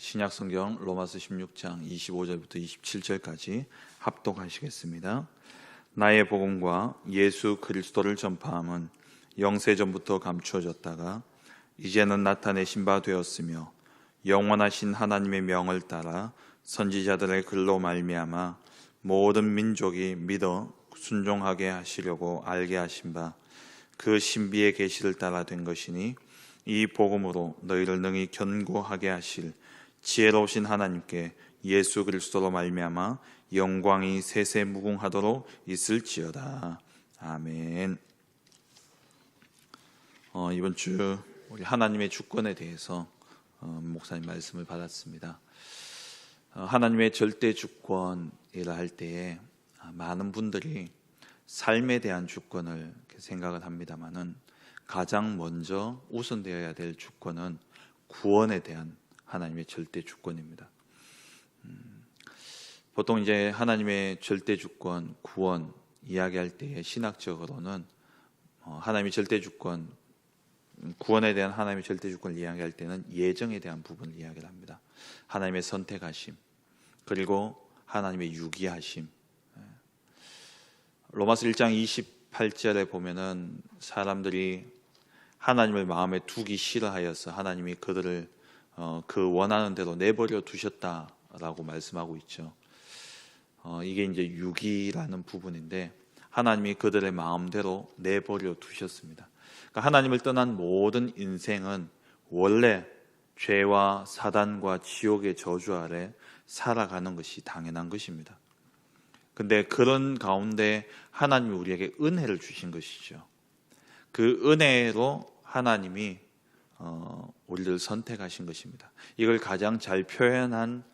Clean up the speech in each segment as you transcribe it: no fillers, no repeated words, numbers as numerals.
신약성경 로마서 16장 25절부터 27절까지 합독하시겠습니다. 나의 복음과 예수 그리스도를 전파함은 영세전부터 감추어졌다가 이제는 나타내신 바 되었으며 영원하신 하나님의 명을 따라 선지자들의 글로 말미암아 모든 민족이 믿어 순종하게 하시려고 알게 하신 바 그 신비의 계시를 따라 된 것이니 이 복음으로 너희를 능히 견고하게 하실 지혜로우신 하나님께 예수 그리스도로 말미암아 영광이 세세 무궁하도록 있을지어다. 아멘. 이번 주 우리 하나님의 주권에 대해서 목사님 말씀을 받았습니다. 하나님의 절대 주권이라 할 때에 많은 분들이 삶에 대한 주권을 생각을 합니다만은 가장 먼저 우선되어야 될 주권은 구원에 대한 하나님의 절대 주권입니다. 보통 이제 하나님의 절대 주권, 구원 이야기할 때에 신학적으로는 하나님의 절대 주권, 구원에 대한 하나님의 절대 주권을 이야기할 때는 예정에 대한 부분을 이야기를 합니다. 하나님의 선택하심, 그리고 하나님의 유기하심. 로마서 1장 28절에 보면은 사람들이 하나님을 마음에 두기 싫어하여서 하나님이 그들을 그 원하는 대로 내버려 두셨다라고 말씀하고 있죠. 이게 이제 유기라는 부분인데 하나님이 그들의 마음대로 내버려 두셨습니다. 그러니까 하나님을 떠난 모든 인생은 원래 죄와 사단과 지옥의 저주 아래 살아가는 것이 당연한 것입니다. 근데 그런 가운데 하나님이 우리에게 은혜를 주신 것이죠. 그 은혜로 하나님이 우리를 선택하신 것입니다. 이걸 가장 잘 표현한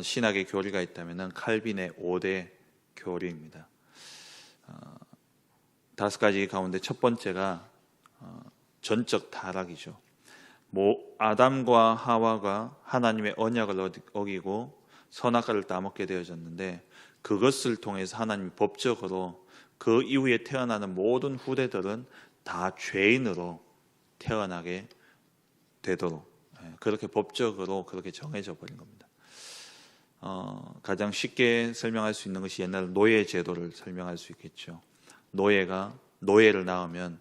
신학의 교리가 있다면 칼빈의 5대 교리입니다. 5가지 가운데 첫 번째가 전적 타락이죠. 아담과 하와가 하나님의 언약을 어기고 선악과를 따먹게 되어졌는데 그것을 통해서 하나님이 법적으로 그 이후에 태어나는 모든 후대들은 다 죄인으로 태어나게 되도록 그렇게 법적으로 그렇게 정해져 버린 겁니다. 가장 쉽게 설명할 수 있는 것이 옛날 노예 제도를 설명할 수 있겠죠. 노예를 낳으면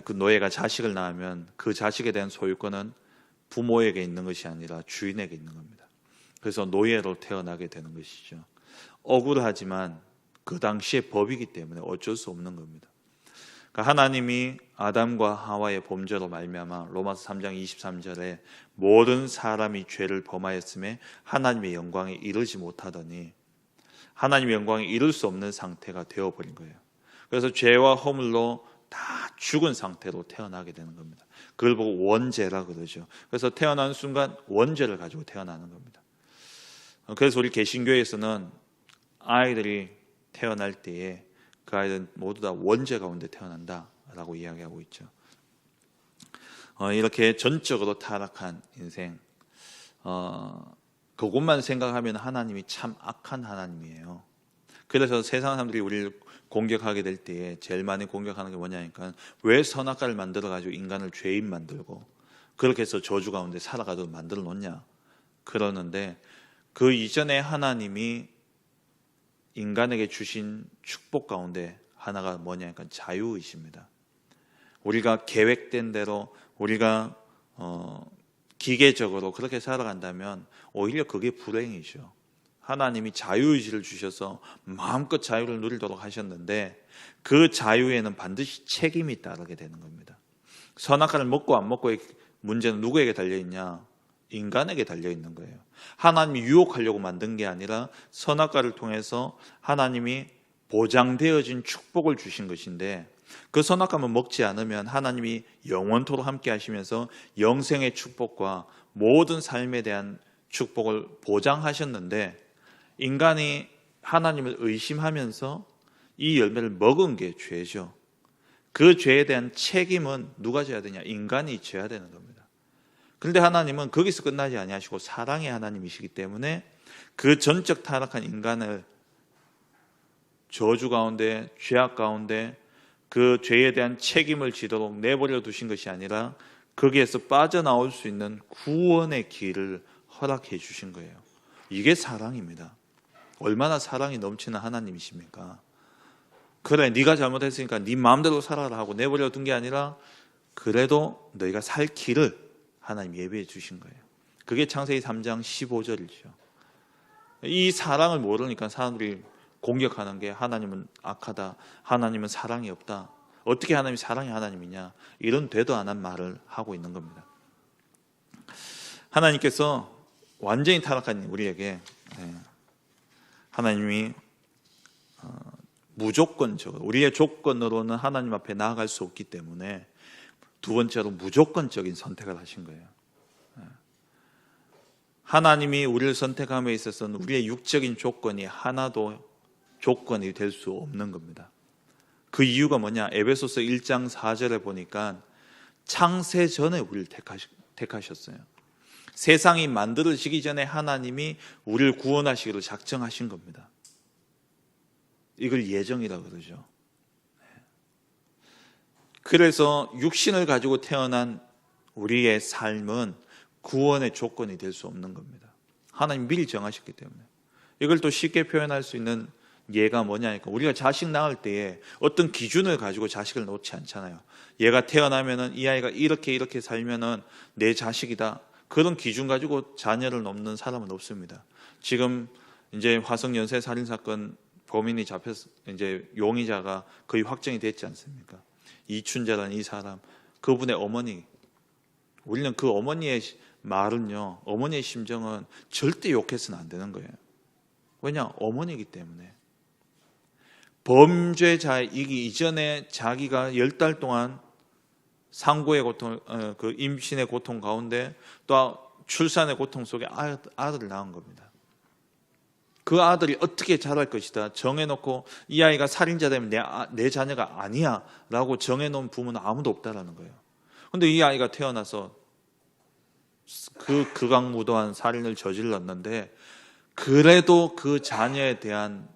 그 노예가 자식을 낳으면 그 자식에 대한 소유권은 부모에게 있는 것이 아니라 주인에게 있는 겁니다. 그래서 노예로 태어나게 되는 것이죠. 억울하지만 그 당시의 법이기 때문에 어쩔 수 없는 겁니다. 그러니까 하나님이 아담과 하와의 범죄로 말미암아 로마서 3장 23절에 모든 사람이 죄를 범하였음에 하나님의 영광에 이르지 못하더니 하나님의 영광에 이를 수 없는 상태가 되어버린 거예요. 그래서 죄와 허물로 다 죽은 상태로 태어나게 되는 겁니다. 그걸 보고 원죄라 그러죠. 그래서 태어나는 순간 원죄를 가지고 태어나는 겁니다. 그래서 우리 개신교에서는 아이들이 태어날 때에 그 아이들은 모두 다 원죄 가운데 태어난다라고 이야기하고 있죠. 이렇게 전적으로 타락한 인생, 그것만 생각하면 하나님이 참 악한 하나님이에요. 그래서 세상 사람들이 우리를 공격하게 될 때에 제일 많이 공격하는 게 뭐냐니까 왜 선악과를 만들어가지고 인간을 죄인 만들고 그렇게 해서 저주 가운데 살아가도록 만들어 놓냐 그러는데 그 이전에 하나님이 인간에게 주신 축복 가운데 하나가 뭐냐니까 자유의지입니다. 우리가 계획된 대로 우리가 기계적으로 그렇게 살아간다면 오히려 그게 불행이죠. 하나님이 자유의지를 주셔서 마음껏 자유를 누리도록 하셨는데 그 자유에는 반드시 책임이 따르게 되는 겁니다. 선악과를 먹고 안 먹고의 문제는 누구에게 달려있냐? 인간에게 달려있는 거예요. 하나님이 유혹하려고 만든 게 아니라 선악과를 통해서 하나님이 보장되어진 축복을 주신 것인데 그 선악과만 먹지 않으면 하나님이 영원토록 함께 하시면서 영생의 축복과 모든 삶에 대한 축복을 보장하셨는데 인간이 하나님을 의심하면서 이 열매를 먹은 게 죄죠. 그 죄에 대한 책임은 누가 져야 되냐? 인간이 져야 되는 겁니다. 그런데 하나님은 거기서 끝나지 아니하시고 사랑의 하나님이시기 때문에 그 전적 타락한 인간을 저주 가운데 죄악 가운데 그 죄에 대한 책임을 지도록 내버려 두신 것이 아니라 거기에서 빠져나올 수 있는 구원의 길을 허락해 주신 거예요. 이게 사랑입니다. 얼마나 사랑이 넘치는 하나님이십니까? 그래, 네가 잘못했으니까 네 마음대로 살아라 하고 내버려 둔 게 아니라 그래도 너희가 살 길을 하나님 예비해 주신 거예요. 그게 창세기 3장 15절이죠. 이 사랑을 모르니까 사람들이 공격하는 게 하나님은 악하다, 하나님은 사랑이 없다, 어떻게 하나님이 사랑의 하나님이냐, 이런 되도 않은 말을 하고 있는 겁니다. 하나님께서 완전히 타락한 우리에게 하나님이 무조건적으로, 우리의 조건으로는 하나님 앞에 나아갈 수 없기 때문에 두 번째로 무조건적인 선택을 하신 거예요. 하나님이 우리를 선택함에 있어서는 우리의 육적인 조건이 하나도 조건이 될 수 없는 겁니다. 그 이유가 뭐냐? 에베소서 1장 4절에 보니까 창세 전에 우리를 택하셨어요. 세상이 만들어지기 전에 하나님이 우리를 구원하시기로 작정하신 겁니다. 이걸 예정이라고 그러죠. 그래서 육신을 가지고 태어난 우리의 삶은 구원의 조건이 될 수 없는 겁니다. 하나님 미리 정하셨기 때문에. 이걸 또 쉽게 표현할 수 있는 예가 뭐냐니까, 우리가 자식 낳을 때에 어떤 기준을 가지고 자식을 놓지 않잖아요. 얘가 태어나면은 이 아이가 이렇게 살면은 내 자식이다, 그런 기준 가지고 자녀를 놓는 사람은 없습니다. 지금 이제 화성 연쇄 살인 사건 범인이 잡혀서 이제 용의자가 거의 확정이 됐지 않습니까? 이춘자라는 이 사람, 그분의 어머니, 우리는 그 어머니의 말은요, 어머니의 심정은 절대 욕해서는 안 되는 거예요. 왜냐? 어머니이기 때문에. 범죄자이기 이전에 자기가 10달 동안 상고의 고통, 그 임신의 고통 가운데 또 출산의 고통 속에 아들을 낳은 겁니다. 그 아들이 어떻게 자랄 것이다 정해놓고 이 아이가 살인자 되면 내 자녀가 아니야 라고 정해놓은 부모는 아무도 없다라는 거예요. 그런데 이 아이가 태어나서 그 극악무도한 살인을 저질렀는데 그래도 그 자녀에 대한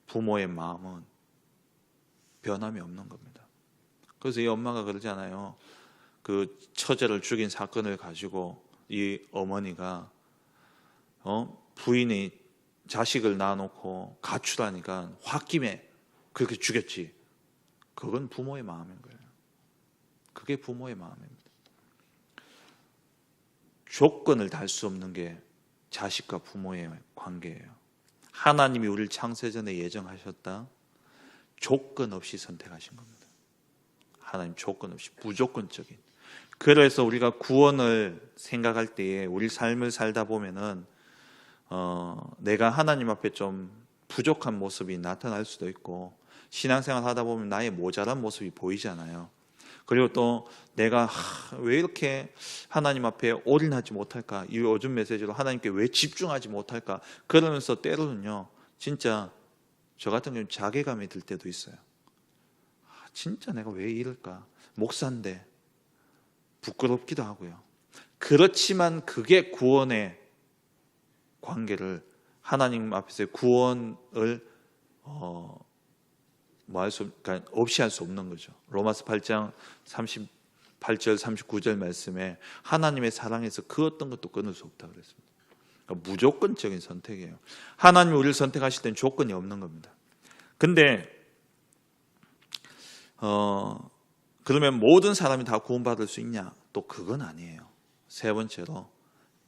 부모의 마음은 변함이 없는 겁니다. 그래서 이 엄마가 그러잖아요. 그 처제를 죽인 사건을 가지고 이 어머니가 부인이 자식을 낳아놓고 가출하니까 홧김에 그렇게 죽였지. 그건 부모의 마음인 거예요. 그게 부모의 마음입니다. 조건을 달 수 없는 게 자식과 부모의 관계예요. 하나님이 우리를 창세전에 예정하셨다. 조건 없이 선택하신 겁니다. 하나님 조건 없이 무조건적인. 그래서 우리가 구원을 생각할 때에 우리 삶을 살다 보면은 내가 하나님 앞에 좀 부족한 모습이 나타날 수도 있고, 신앙생활 하다 보면 나의 모자란 모습이 보이잖아요. 그리고 또 내가 왜 이렇게 하나님 앞에 올인하지 못할까, 이 요즘 메시지로 하나님께 왜 집중하지 못할까, 그러면서 때로는요 진짜 저 같은 경우는 자괴감이 들 때도 있어요. 진짜 내가 왜 이럴까, 목사인데 부끄럽기도 하고요. 그렇지만 그게 구원의 관계를, 하나님 앞에서의 구원을 그러니까 없이 할 수 없는 거죠. 로마서 8장 38절 39절 말씀에 하나님의 사랑에서 그 어떤 것도 끊을 수 없다고 그랬습니다. 그러니까 무조건적인 선택이에요. 하나님이 우리를 선택하실 때는 조건이 없는 겁니다. 근데 그러면 모든 사람이 다 구원받을 수 있냐? 또 그건 아니에요. 세 번째로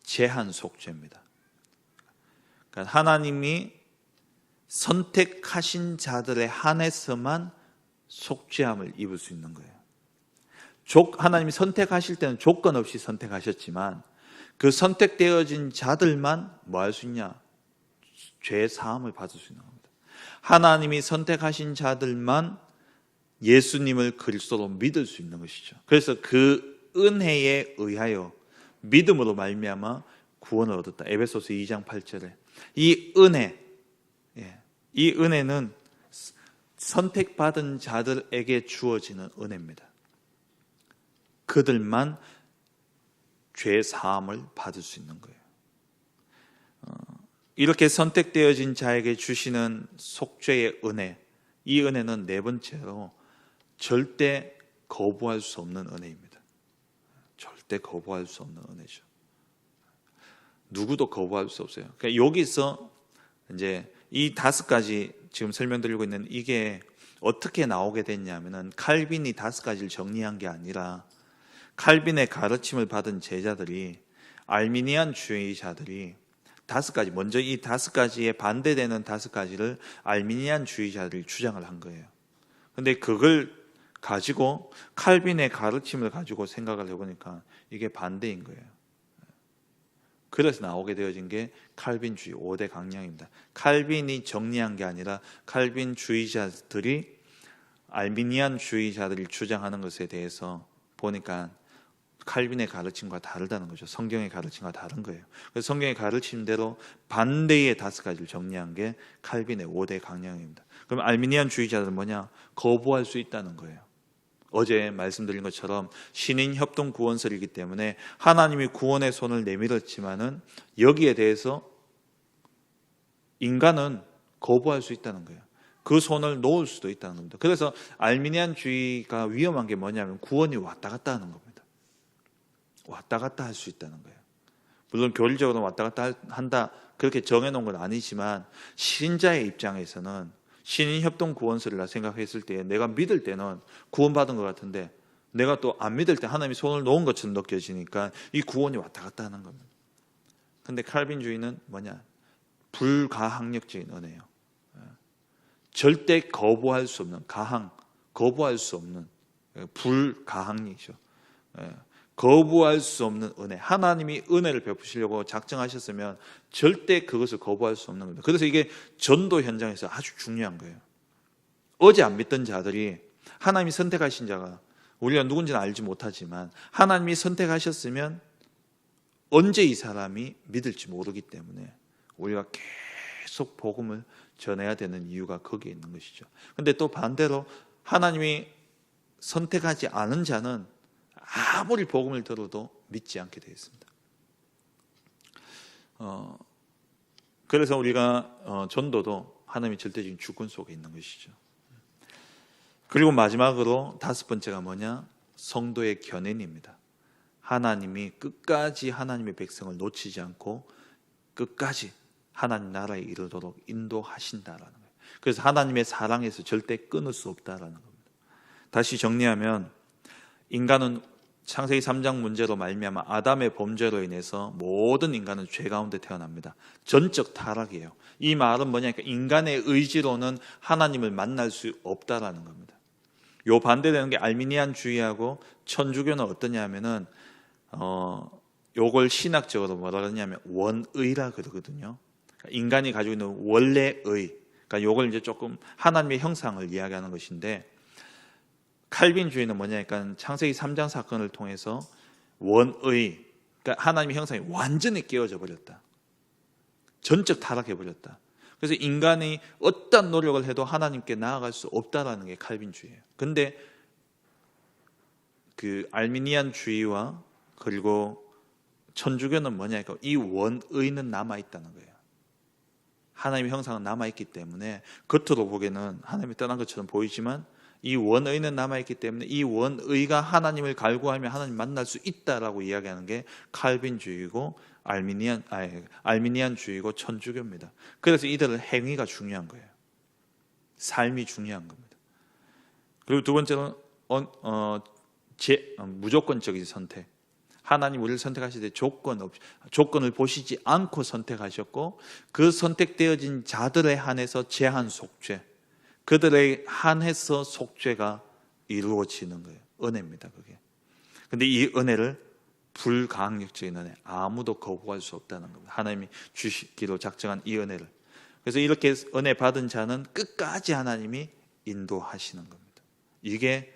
제한 속죄입니다. 그러니까 하나님이 선택하신 자들에 한해서만 속죄함을 입을 수 있는 거예요. 하나님이 선택하실 때는 조건 없이 선택하셨지만 그 선택되어진 자들만 뭐 할 수 있냐? 죄 사함을 받을 수 있는 겁니다. 하나님이 선택하신 자들만 예수님을 그리스도로 믿을 수 있는 것이죠. 그래서 그 은혜에 의하여 믿음으로 말미암아 구원을 얻었다. 에베소서 2장 8절에 이 은혜, 이 은혜는 선택받은 자들에게 주어지는 은혜입니다. 그들만 죄 사함을 받을 수 있는 거예요. 이렇게 선택되어진 자에게 주시는 속죄의 은혜, 이 은혜는 네 번째로 절대 거부할 수 없는 은혜입니다. 절대 거부할 수 없는 은혜죠. 누구도 거부할 수 없어요. 그러니까 여기서 이제 이 5가지 지금 설명드리고 있는 이게 어떻게 나오게 됐냐면은 칼빈이 5가지를 정리한 게 아니라 칼빈의 가르침을 받은 제자들이 알미니안 주의자들이 5가지 먼저 이 5가지에 반대되는 5가지를 알미니안 주의자들이 주장을 한 거예요. 근데 그걸 가지고 칼빈의 가르침을 가지고 생각을 해보니까 이게 반대인 거예요. 그래서 나오게 되어진 게 칼빈주의 5대 강령입니다. 칼빈이 정리한 게 아니라 칼빈 주의자들이 알미니안 주의자들이 주장하는 것에 대해서 보니까 칼빈의 가르침과 다르다는 거죠. 성경의 가르침과 다른 거예요. 그래서 성경의 가르침대로 반대의 5가지를 정리한 게 칼빈의 5대 강령입니다. 그럼 알미니안 주의자들은 뭐냐? 거부할 수 있다는 거예요. 어제 말씀드린 것처럼 신인 협동 구원설이기 때문에 하나님이 구원의 손을 내밀었지만은 여기에 대해서 인간은 거부할 수 있다는 거예요. 그 손을 놓을 수도 있다는 겁니다. 그래서 알미니안주의가 위험한 게 뭐냐면 구원이 왔다 갔다 하는 겁니다. 왔다 갔다 할 수 있다는 거예요. 물론 교리적으로 왔다 갔다 한다 그렇게 정해놓은 건 아니지만 신자의 입장에서는 신인 협동 구원설이라 생각했을 때 내가 믿을 때는 구원받은 것 같은데 내가 또 안 믿을 때 하나님이 손을 놓은 것처럼 느껴지니까 이 구원이 왔다 갔다 하는 겁니다. 근데 칼빈주의는 뭐냐? 불가항력적인 은혜예요. 절대 거부할 수 없는 거부할 수 없는 불가항력이죠. 거부할 수 없는 은혜. 하나님이 은혜를 베푸시려고 작정하셨으면 절대 그것을 거부할 수 없는 겁니다. 그래서 이게 전도 현장에서 아주 중요한 거예요. 어제 안 믿던 자들이 하나님이 선택하신 자가 우리가 누군지는 알지 못하지만 하나님이 선택하셨으면 언제 이 사람이 믿을지 모르기 때문에 우리가 계속 복음을 전해야 되는 이유가 거기에 있는 것이죠. 근데 또 반대로 하나님이 선택하지 않은 자는 아무리 복음을 들어도 믿지 않게 되어 있습니다. 그래서 우리가 전도도 하나님의 절대적인 주권 속에 있는 것이죠. 그리고 마지막으로 5번째가 뭐냐? 성도의 견인입니다. 하나님이 끝까지 하나님의 백성을 놓치지 않고 끝까지 하나님 나라에 이르도록 인도하신다라는 거예요. 그래서 하나님의 사랑에서 절대 끊을 수 없다라는 겁니다. 다시 정리하면 인간은 창세기 3장 문제로 말미암아 아담의 범죄로 인해서 모든 인간은 죄 가운데 태어납니다. 전적 타락이에요. 이 말은 뭐냐니까 인간의 의지로는 하나님을 만날 수 없다라는 겁니다. 요 반대되는 게 알미니안주의하고 천주교는 어떠냐면은 요걸 신학적으로 뭐라 그러냐면 원의라 그러거든요. 인간이 가지고 있는 원래의, 그러니까 요걸 이제 조금 하나님의 형상을 이야기하는 것인데 칼빈주의는 뭐냐니까 창세기 3장 사건을 통해서 원의, 그러니까 하나님의 형상이 완전히 깨어져 버렸다. 전적 타락해 버렸다. 그래서 인간이 어떤 노력을 해도 하나님께 나아갈 수 없다라는 게 칼빈주의예요. 근데 그 알미니안주의와 그리고 천주교는 뭐냐니까 이 원의는 남아 있다는 거예요. 하나님의 형상은 남아 있기 때문에 겉으로 보기에는 하나님이 떠난 것처럼 보이지만 이 원의는 남아있기 때문에 이 원의가 하나님을 갈구하면 하나님 만날 수 있다라고 이야기하는 게 칼빈주의고 알미니안주의고 천주교입니다. 그래서 이들은 행위가 중요한 거예요. 삶이 중요한 겁니다. 그리고 두 번째는 무조건적인 선택. 하나님 우리를 선택하실 때 조건을 보시지 않고 선택하셨고 그 선택되어진 자들에 한해서 제한 속죄, 그들에 한해서 속죄가 이루어지는 거예요. 은혜입니다, 그게. 근데 이 은혜를 불가항력적인 은혜, 아무도 거부할 수 없다는 겁니다. 하나님이 주시기로 작정한 이 은혜를. 그래서 이렇게 은혜 받은 자는 끝까지 하나님이 인도하시는 겁니다. 이게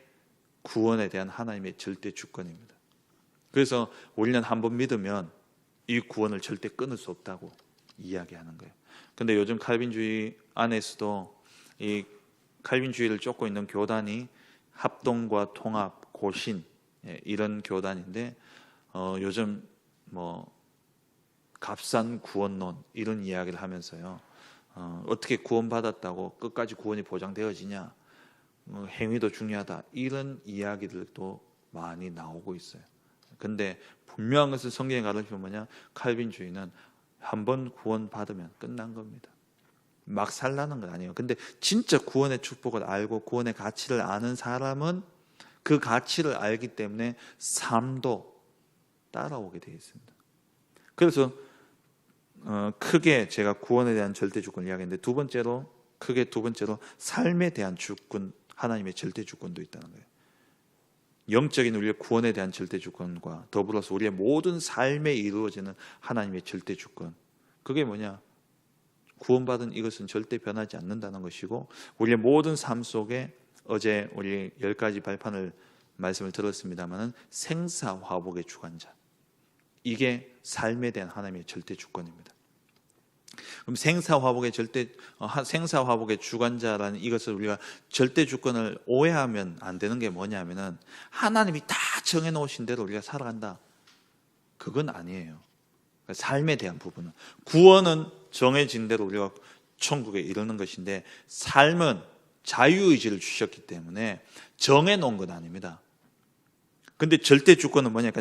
구원에 대한 하나님의 절대 주권입니다. 그래서 우리는 한번 믿으면 이 구원을 절대 끊을 수 없다고 이야기하는 거예요. 근데 요즘 칼빈주의 안에서도 이 칼빈주의를 쫓고 있는 교단이 합동과 통합, 고신 이런 교단인데 요즘 뭐 값싼 구원론 이런 이야기를 하면서요. 어떻게 구원받았다고 끝까지 구원이 보장되어지냐, 행위도 중요하다 이런 이야기들도 많이 나오고 있어요. 근데 분명한 것은 성경에 가르치면 뭐냐? 칼빈주의는 한번 구원 받으면 끝난 겁니다. 막 살라는 건 아니에요. 근데 진짜 구원의 축복을 알고 구원의 가치를 아는 사람은 그 가치를 알기 때문에 삶도 따라오게 되어 있습니다. 그래서 크게 제가 구원에 대한 절대 주권을 이야기했는데 크게 두 번째로 삶에 대한 주권, 하나님의 절대 주권도 있다는 거예요. 영적인 우리의 구원에 대한 절대 주권과 더불어서 우리의 모든 삶에 이루어지는 하나님의 절대 주권. 그게 뭐냐? 구원받은 이것은 절대 변하지 않는다는 것이고, 우리의 모든 삶 속에 어제 우리 10가지 발판을 말씀을 들었습니다마는 생사화복의 주관자, 이게 삶에 대한 하나님의 절대 주권입니다. 그럼 생사화복의 주관자라는 이것을 우리가 절대 주권을 오해하면 안 되는 게 뭐냐면은 하나님이 다 정해놓으신 대로 우리가 살아간다, 그건 아니에요. 삶에 대한 부분은, 구원은 정해진 대로 우리가 천국에 이르는 것인데, 삶은 자유의지를 주셨기 때문에 정해놓은 건 아닙니다. 근데 절대 주권은 뭐냐?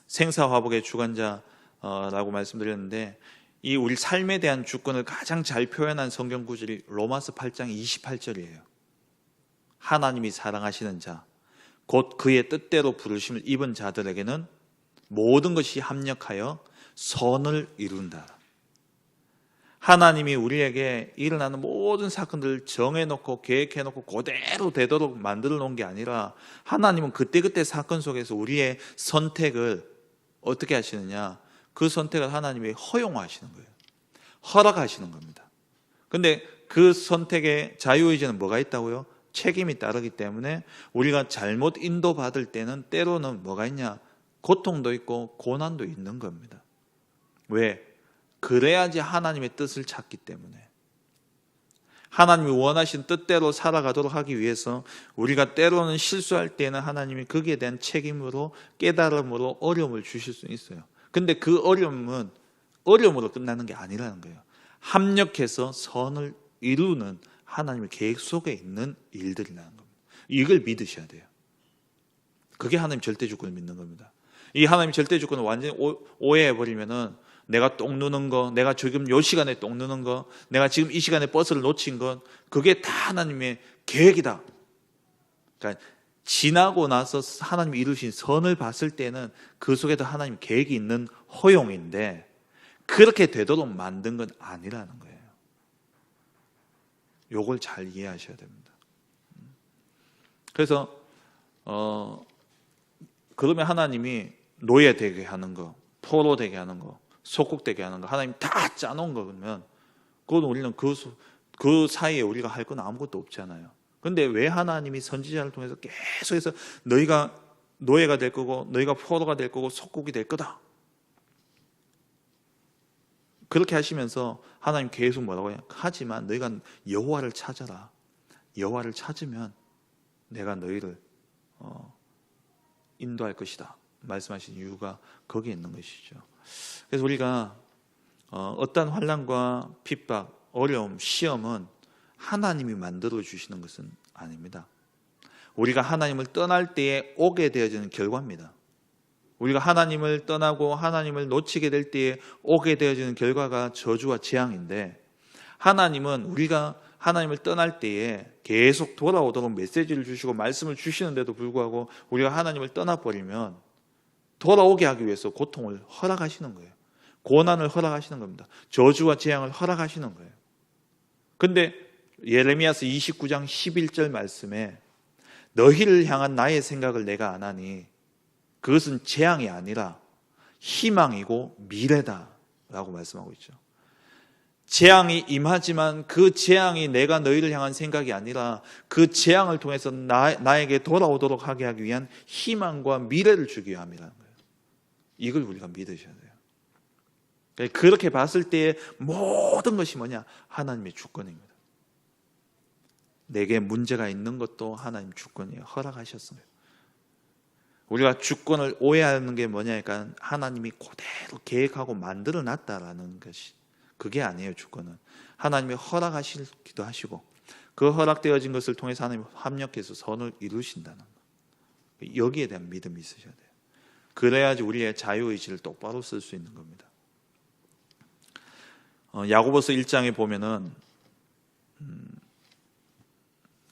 생사화복의 주관자라고 말씀드렸는데, 이 우리 삶에 대한 주권을 가장 잘 표현한 성경 구절이 로마서 8장 28절이에요. 하나님이 사랑하시는 자, 곧 그의 뜻대로 부르심을 입은 자들에게는 모든 것이 합력하여 선을 이룬다. 하나님이 우리에게 일어나는 모든 사건들을 정해놓고 계획해놓고 그대로 되도록 만들어 놓은 게 아니라, 하나님은 그때그때 사건 속에서 우리의 선택을 어떻게 하시느냐? 그 선택을 하나님이 허용하시는 거예요. 허락하시는 겁니다. 근데 그 선택의 자유의지는 뭐가 있다고요? 책임이 따르기 때문에 우리가 잘못 인도받을 때는 때로는 뭐가 있냐? 고통도 있고 고난도 있는 겁니다. 왜? 그래야지 하나님의 뜻을 찾기 때문에. 하나님이 원하신 뜻대로 살아가도록 하기 위해서 우리가 때로는 실수할 때는 하나님이 거기에 대한 책임으로, 깨달음으로 어려움을 주실 수 있어요. 근데 그 어려움은 어려움으로 끝나는 게 아니라는 거예요. 합력해서 선을 이루는 하나님의 계획 속에 있는 일들이라는 겁니다. 이걸 믿으셔야 돼요. 그게 하나님 절대 주권을 믿는 겁니다. 이 하나님 절대 주권을 완전히 오해해버리면은 내가 똥 누는 거, 내가 지금 이 시간에 똥 누는 거, 내가 지금 이 시간에 버스를 놓친 것, 그게 다 하나님의 계획이다. 그러니까 지나고 나서 하나님이 이루신 선을 봤을 때는 그 속에도 하나님 계획이 있는 허용인데, 그렇게 되도록 만든 건 아니라는 거예요. 요걸 잘 이해하셔야 됩니다. 그래서 그러면 하나님이 노예되게 하는 거, 포로되게 하는 거, 속국되게 하는 거, 하나님 다 짜놓은 거, 그러면 그건 우리는 그 사이에 우리가 할 건 아무것도 없잖아요. 근데 왜 하나님이 선지자를 통해서 계속해서 너희가 노예가 될 거고, 너희가 포로가 될 거고, 속국이 될 거다, 그렇게 하시면서 하나님 계속 뭐라고 해요? 하지만 너희가 여호와를 찾아라. 여호와를 찾으면 내가 너희를 인도할 것이다 말씀하신 이유가 거기에 있는 것이죠. 그래서 우리가 어떤 환난과 핍박, 어려움, 시험은 하나님이 만들어 주시는 것은 아닙니다. 우리가 하나님을 떠날 때에 오게 되어지는 결과입니다. 우리가 하나님을 떠나고 하나님을 놓치게 될 때에 오게 되어지는 결과가 저주와 재앙인데, 하나님은 우리가 하나님을 떠날 때에 계속 돌아오도록 메시지를 주시고 말씀을 주시는데도 불구하고 우리가 하나님을 떠나버리면 돌아오게 하기 위해서 고통을 허락하시는 거예요. 고난을 허락하시는 겁니다. 저주와 재앙을 허락하시는 거예요. 근데 예레미야서 29장 11절 말씀에 너희를 향한 나의 생각을 내가 아나니 그것은 재앙이 아니라 희망이고 미래다 라고 말씀하고 있죠. 재앙이 임하지만 그 재앙이 내가 너희를 향한 생각이 아니라 그 재앙을 통해서 나에게 돌아오도록 하게 하기 위한 희망과 미래를 주기 위함이라는 거예요. 이걸 우리가 믿으셔야 돼요. 그렇게 봤을 때의 모든 것이 뭐냐? 하나님의 주권입니다. 내게 문제가 있는 것도 하나님 주권이에요. 허락하셨어요. 우리가 주권을 오해하는 게 뭐냐니까 하나님이 그대로 계획하고 만들어 놨다라는 것이, 그게 아니에요. 주권은 하나님이 허락하시기도 하시고 그 허락되어진 것을 통해서 하나님이 합력해서 선을 이루신다는 거, 여기에 대한 믿음이 있으셔야 돼요. 그래야지 우리의 자유의지를 똑바로 쓸 수 있는 겁니다. 야고보서 1장에 보면은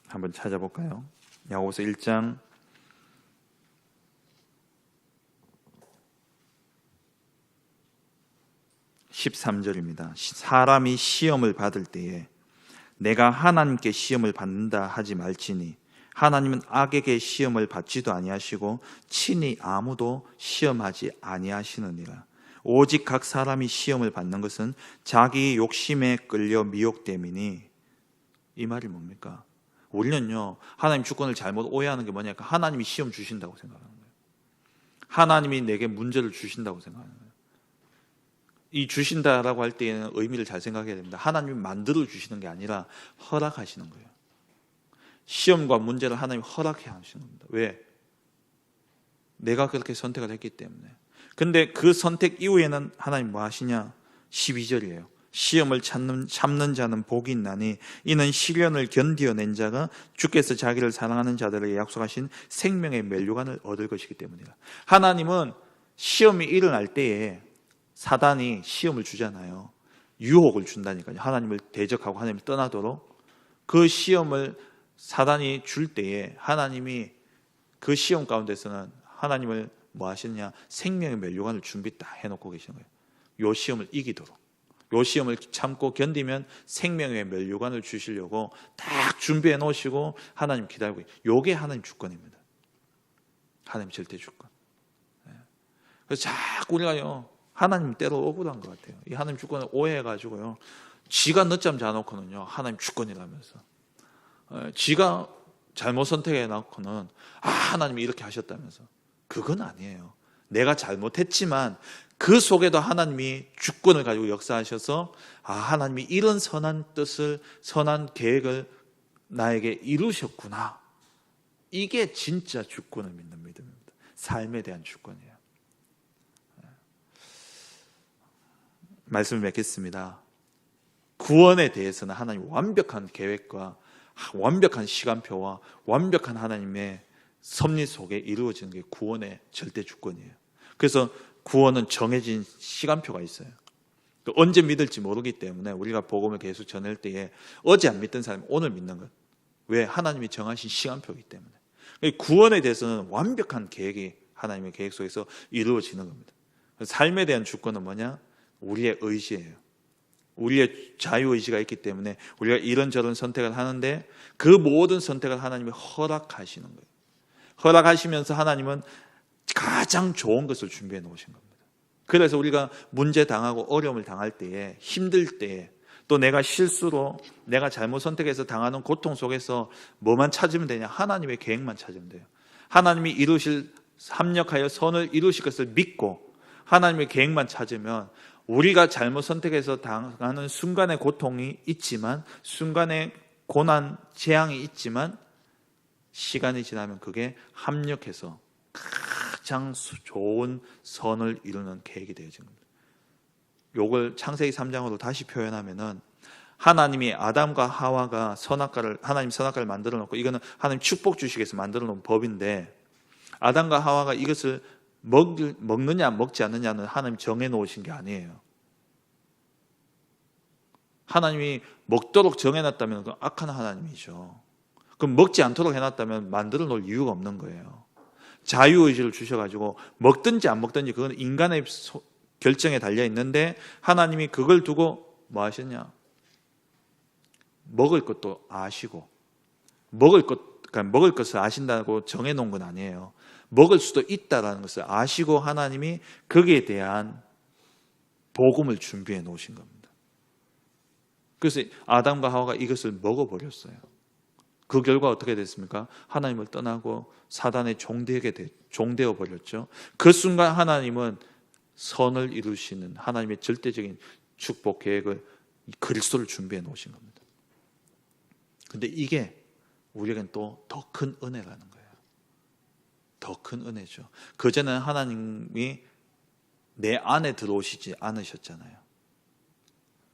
한번 찾아볼까요? 야고보서 1장 13절입니다. 사람이 시험을 받을 때에 내가 하나님께 시험을 받는다 하지 말지니 하나님은 악에게 시험을 받지도 아니하시고 친히 아무도 시험하지 아니하시느니라. 오직 각 사람이 시험을 받는 것은 자기 욕심에 끌려 미혹됨이니. 이 말이 뭡니까? 우리는요, 하나님 주권을 잘못 오해하는 게 뭐냐니까 하나님이 시험 주신다고 생각하는 거예요. 하나님이 내게 문제를 주신다고 생각하는 거예요. 이 주신다라고 할 때에는 의미를 잘 생각해야 됩니다. 하나님이 만들어 주시는 게 아니라 허락하시는 거예요. 시험과 문제를 하나님이 허락해 하시는 겁니다. 왜? 내가 그렇게 선택을 했기 때문에. 근데 그 선택 이후에는 하나님 뭐 하시냐? 12절이에요. 시험을 참는 자는 복이 있나니 이는 시련을 견디어낸 자가 주께서 자기를 사랑하는 자들에게 약속하신 생명의 면류관을 얻을 것이기 때문이다. 하나님은 시험이 일어날 때에 사단이 시험을 주잖아요. 유혹을 준다니까요. 하나님을 대적하고 하나님을 떠나도록. 그 시험을 사단이 줄 때에 하나님이 그 시험 가운데서는 하나님을 뭐 하시느냐? 생명의 면류관을 준비 다 해놓고 계시는 거예요. 요 시험을 이기도록, 요 시험을 참고 견디면 생명의 면류관을 주시려고 딱 준비해 놓으시고 하나님 기다리고, 요게 하나님 주권입니다. 하나님 절대 주권. 그래서 자꾸 우리가요, 하나님 때로 억울한 것 같아요. 이 하나님 주권을 오해해가지고요, 지가 늦잠 자놓고는요 하나님 주권이라면서, 지가 잘못 선택해 놓고는 하나님이 이렇게 하셨다면서. 그건 아니에요. 내가 잘못했지만 그 속에도 하나님이 주권을 가지고 역사하셔서 하나님이 이런 선한 뜻을, 선한 계획을 나에게 이루셨구나. 이게 진짜 주권을 믿는 믿음입니다. 삶에 대한 주권이에요. 말씀을 맺겠습니다. 구원에 대해서는 하나님 완벽한 계획과 완벽한 시간표와 완벽한 하나님의 섭리 속에 이루어지는 게 구원의 절대 주권이에요. 그래서 구원은 정해진 시간표가 있어요. 언제 믿을지 모르기 때문에 우리가 복음을 계속 전할 때에 어제 안 믿던 사람이 오늘 믿는 것. 왜? 하나님이 정하신 시간표이기 때문에. 구원에 대해서는 완벽한 계획이 하나님의 계획 속에서 이루어지는 겁니다. 삶에 대한 주권은 뭐냐? 우리의 의지예요. 우리의 자유의지가 있기 때문에 우리가 이런저런 선택을 하는데 그 모든 선택을 하나님이 허락하시는 거예요. 허락하시면서 하나님은 가장 좋은 것을 준비해 놓으신 겁니다. 그래서 우리가 문제 당하고 어려움을 당할 때에, 힘들 때에, 또 내가 실수로 내가 잘못 선택해서 당하는 고통 속에서 뭐만 찾으면 되냐? 하나님의 계획만 찾으면 돼요. 하나님이 이루실, 합력하여 선을 이루실 것을 믿고 하나님의 계획만 찾으면 우리가 잘못 선택해서 당하는 순간의 고통이 있지만, 순간의 고난, 재앙이 있지만 시간이 지나면 그게 합력해서 가장 좋은 선을 이루는 계획이 되어진 겁니다. 요걸 창세기 3장으로 다시 표현하면은 하나님이 아담과 하와가 하나님 선악과를 만들어 놓고, 이거는 하나님 축복 주시기 위해서 만들어 놓은 법인데, 아담과 하와가 이것을 먹느냐 먹지 않느냐는 하나님 정해 놓으신 게 아니에요. 하나님이 먹도록 정해놨다면 그건 악한 하나님이죠. 그럼 먹지 않도록 해놨다면 만들어 놓을 이유가 없는 거예요. 자유의지를 주셔가지고 먹든지 안 먹든지 그건 인간의 결정에 달려 있는데, 하나님이 그걸 두고 뭐 하셨냐? 먹을 것도 아시고, 그러니까 먹을 것을 아신다고 정해놓은 건 아니에요. 먹을 수도 있다라는 것을 아시고 하나님이 거기에 대한 복음을 준비해 놓으신 겁니다. 그래서 아담과 하와가 이것을 먹어버렸어요. 그 결과 어떻게 됐습니까? 하나님을 떠나고 사단의 종되어 버렸죠. 그 순간 하나님은 선을 이루시는 하나님의 절대적인 축복 계획을, 그리스도를 준비해 놓으신 겁니다. 근데 이게 우리에겐 또 더 큰 은혜라는 거예요. 더 큰 은혜죠. 그전에는 하나님이 내 안에 들어오시지 않으셨잖아요.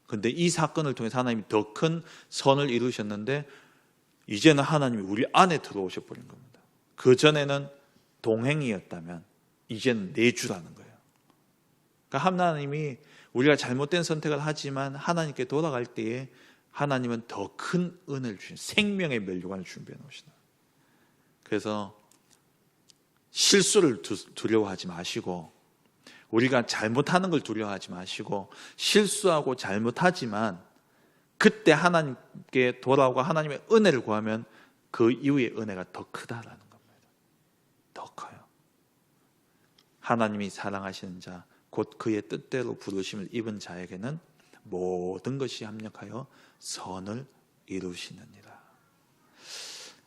근데 이 사건을 통해서 하나님이 더 큰 선을 이루셨는데, 이제는 하나님이 우리 안에 들어오셔 버린 겁니다. 그전에는 동행이었다면 이제는 내주라는 거예요. 그러니까 하나님이 우리가 잘못된 선택을 하지만 하나님께 돌아갈 때에 하나님은 더 큰 은혜를 주신 생명의 면류관을 준비해 놓으시다. 그래서 실수를 두려워하지 마시고, 우리가 잘못하는 걸 두려워하지 마시고, 실수하고 잘못하지만 그때 하나님께 돌아오고 하나님의 은혜를 구하면 그 이후의 은혜가 더 크다라는 겁니다. 더 커요. 하나님이 사랑하시는 자, 곧 그의 뜻대로 부르심을 입은 자에게는 모든 것이 합력하여 선을 이루시느니라.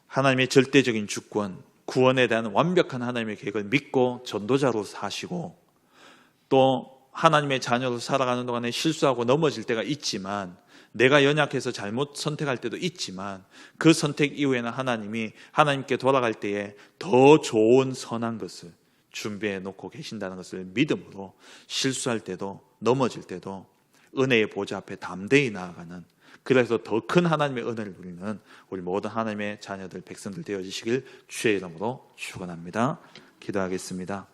하나님의 절대적인 주권, 구원에 대한 완벽한 하나님의 계획을 믿고 전도자로 사시고, 또 하나님의 자녀로 살아가는 동안에 실수하고 넘어질 때가 있지만, 내가 연약해서 잘못 선택할 때도 있지만, 그 선택 이후에는 하나님이 하나님께 돌아갈 때에 더 좋은 선한 것을 준비해 놓고 계신다는 것을 믿음으로 실수할 때도 넘어질 때도 은혜의 보좌 앞에 담대히 나아가는, 그래서 더 큰 하나님의 은혜를 누리는 우리 모든 하나님의 자녀들, 백성들 되어지시길 주의 이름으로 축원합니다. 기도하겠습니다.